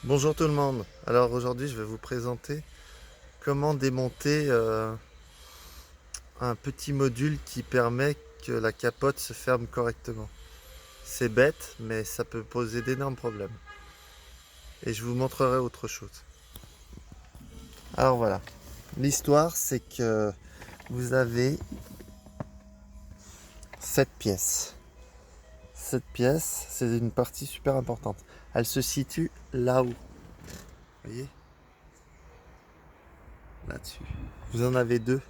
Bonjour tout le monde. Alors aujourd'hui je vais vous présenter comment démonter un petit module qui permet que la capote se ferme correctement. C'est bête mais ça peut poser d'énormes problèmes. Et je vous montrerai autre chose. Alors voilà. L'histoire c'est que vous avez cette pièce. Cette pièce c'est une partie super importante. Elle se situe là-haut. Vous voyez? Là-dessus. Vous en avez deux.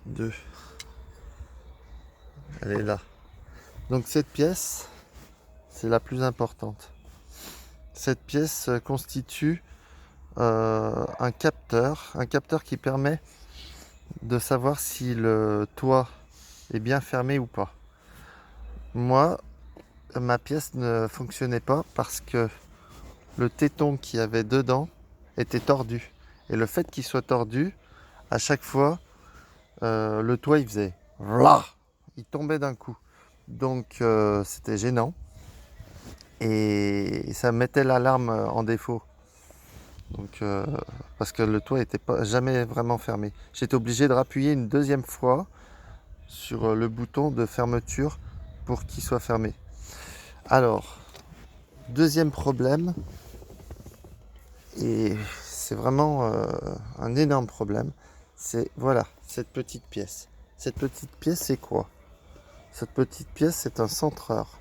Deux. Elle est là. Donc cette pièce, c'est la plus importante. Cette pièce constitue un capteur qui permet de savoir si le toit est bien fermé ou pas. Moi, ma pièce ne fonctionnait pas parce que le téton qu'il y avait dedans était tordu. Et le fait qu'il soit tordu, à chaque fois, le toit il faisait vlah, il tombait d'un coup. Donc c'était gênant. Et ça mettait l'alarme en défaut. Donc, parce que le toit n'était pas jamais vraiment fermé. J'étais obligé de rappuyer une deuxième fois sur le bouton de fermeture pour qu'il soit fermé. Alors, deuxième problème, et c'est vraiment un énorme problème, c'est voilà, cette petite pièce. Cette petite pièce, c'est quoi? Cette petite pièce, c'est un centreur.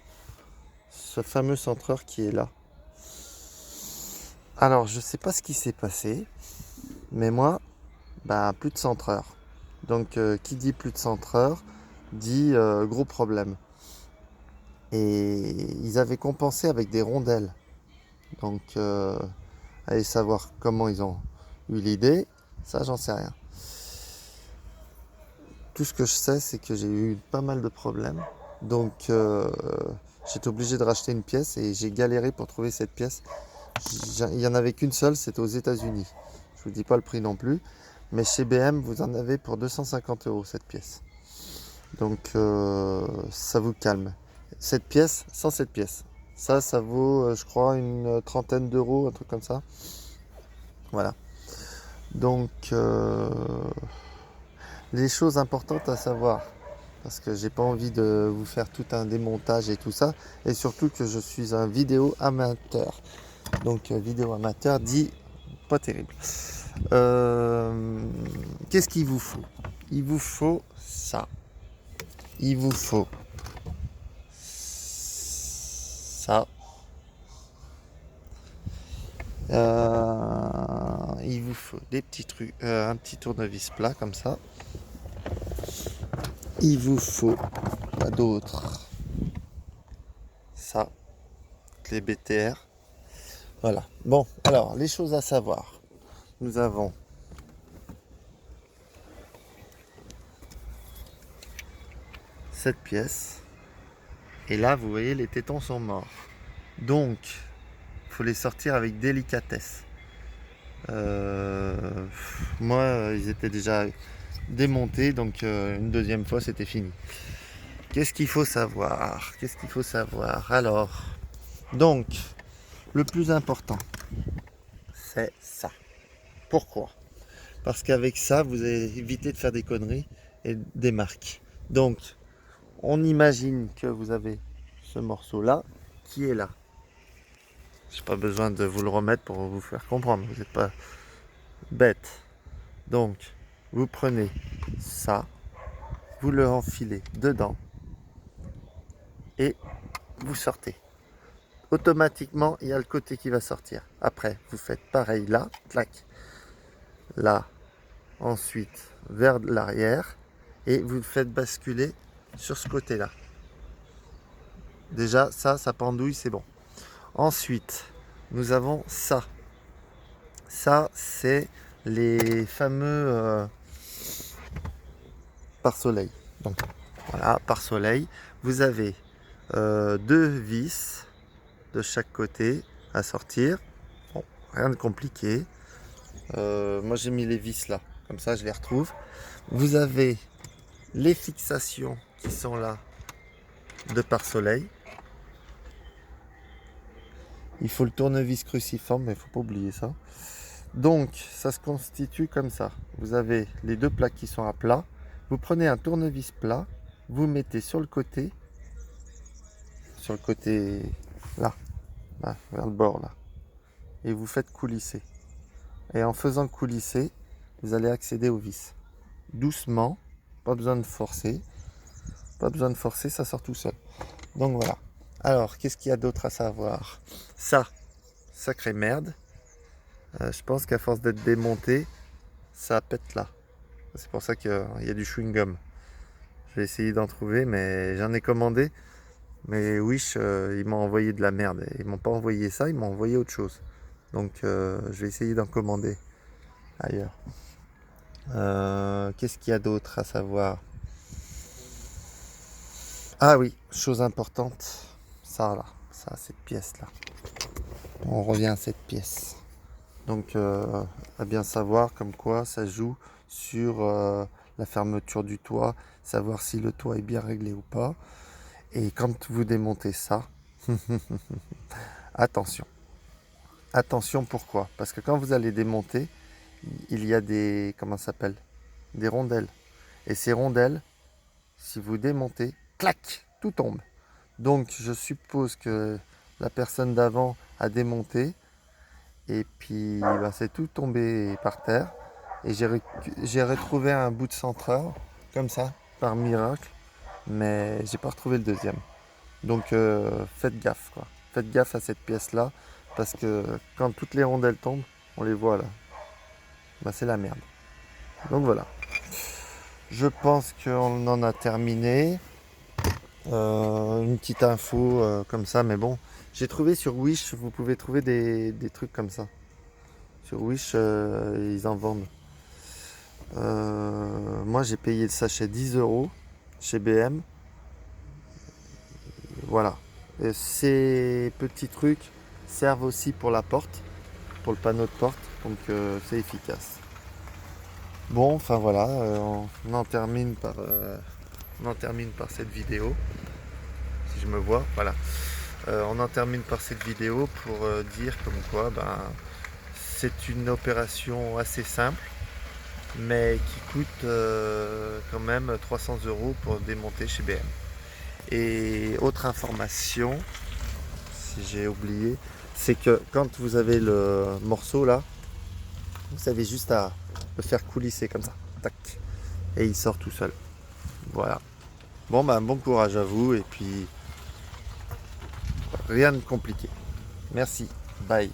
Ce fameux centreur qui est là. Alors, je sais pas ce qui s'est passé, mais moi, plus de centreur. Donc, qui dit plus de centreur, dit gros problème. Et ils avaient compensé avec des rondelles. Donc, allez savoir comment ils ont eu l'idée, ça, j'en sais rien. Tout ce que je sais, c'est que j'ai eu pas mal de problèmes. Donc, j'étais obligé de racheter une pièce et j'ai galéré pour trouver cette pièce. Il n'y en avait qu'une seule, c'était aux États-Unis. Je vous dis pas le prix non plus, mais chez BM, vous en avez pour 250 € cette pièce. Donc ça vous calme. Cette pièce, sans cette pièce, ça vaut, je crois, une trentaine d'euros, un truc comme ça. Voilà. Donc les choses importantes à savoir, parce que j'ai pas envie de vous faire tout un démontage et tout ça, et surtout que je suis un vidéo amateur. Donc vidéo amateur dit pas terrible. Qu'est-ce qu'il vous faut? Il vous faut ça. Il vous faut ça. Il vous faut des petits trucs, un petit tournevis plat comme ça. Il vous faut quoi d'autre? Ça, clé BTR. Voilà. Bon, alors les choses à savoir. Nous avons cette pièce. Et là, vous voyez, les tétons sont morts. Donc, il faut les sortir avec délicatesse. Moi, ils étaient déjà démontés, donc une deuxième fois, c'était fini. Qu'est-ce qu'il faut savoir? Qu'est-ce qu'il faut savoir? Alors, donc, le plus important, c'est ça. Pourquoi? Parce qu'avec ça, vous allez éviter de faire des conneries et des marques. Donc, on imagine que vous avez ce morceau-là qui est là. J'ai pas besoin de vous le remettre pour vous faire comprendre. Vous n'êtes pas bête. Donc, vous prenez ça, vous le enfilez dedans et vous sortez. Automatiquement, il y a le côté qui va sortir. Après, vous faites pareil là, clac, là, ensuite vers l'arrière et vous le faites basculer sur ce côté-là. Déjà, ça pendouille, c'est bon. Ensuite, nous avons ça. Ça, c'est les fameux pare-soleil. Donc, voilà, pare-soleil. Vous avez deux vis de chaque côté à sortir. Bon, rien de compliqué. Moi, j'ai mis les vis là. Comme ça, je les retrouve. Vous avez les fixations qui sont là de pare-soleil. Il faut le tournevis cruciforme, mais il ne faut pas oublier ça. Donc, ça se constitue comme ça. Vous avez les deux plaques qui sont à plat. Vous prenez un tournevis plat, vous mettez sur le côté là, là, vers le bord là, et vous faites coulisser. Et en faisant coulisser, vous allez accéder au vis. Doucement, pas besoin de forcer. Pas besoin de forcer, ça sort tout seul. Donc voilà. Alors, qu'est-ce qu'il y a d'autre à savoir? Ça, sacrée merde. Je pense qu'à force d'être démonté, ça pète là. C'est pour ça qu'il y a du chewing-gum. Je vais essayer d'en trouver, mais j'en ai commandé. Mais Wish, ils m'ont envoyé de la merde. Ils m'ont pas envoyé ça, ils m'ont envoyé autre chose. Donc je vais essayer d'en commander ailleurs. Qu'est-ce qu'il y a d'autre à savoir? Ah oui, chose importante. Ça là, ça, cette pièce là. On revient à cette pièce. Donc à bien savoir comme quoi ça joue sur la fermeture du toit, savoir si le toit est bien réglé ou pas. Et quand vous démontez ça, attention. Attention, pourquoi? Parce que quand vous allez démonter, il y a des, comment ça s'appelle? Des rondelles. Et ces rondelles, si vous démontez, clac, tout tombe. Donc je suppose que la personne d'avant a démonté et puis bah, c'est tout tombé par terre. Et j'ai retrouvé un bout de centreur, comme ça, par miracle, mais j'ai pas retrouvé le deuxième. Donc faites gaffe, quoi. Faites gaffe à cette pièce-là, parce que quand toutes les rondelles tombent, on les voit là. Bah, c'est la merde. Donc voilà. Je pense qu'on en a terminé. Une petite info comme ça, mais bon. J'ai trouvé sur Wish, vous pouvez trouver des trucs comme ça. Sur Wish, ils en vendent. Moi, j'ai payé le sachet 10 € chez BM. Voilà. Et ces petits trucs servent aussi pour la porte, pour le panneau de porte. Donc, c'est efficace. Bon, enfin voilà, on en termine par cette vidéo. Si je me vois, voilà. On en termine par cette vidéo pour dire comme quoi, ben, c'est une opération assez simple, mais qui coûte quand même 300 € pour démonter chez BM. Et autre information, si j'ai oublié, c'est que quand vous avez le morceau là, vous avez juste à le faire coulisser comme ça, tac, et il sort tout seul. Voilà. Bon ben bon courage à vous et puis rien de compliqué. Merci. Bye.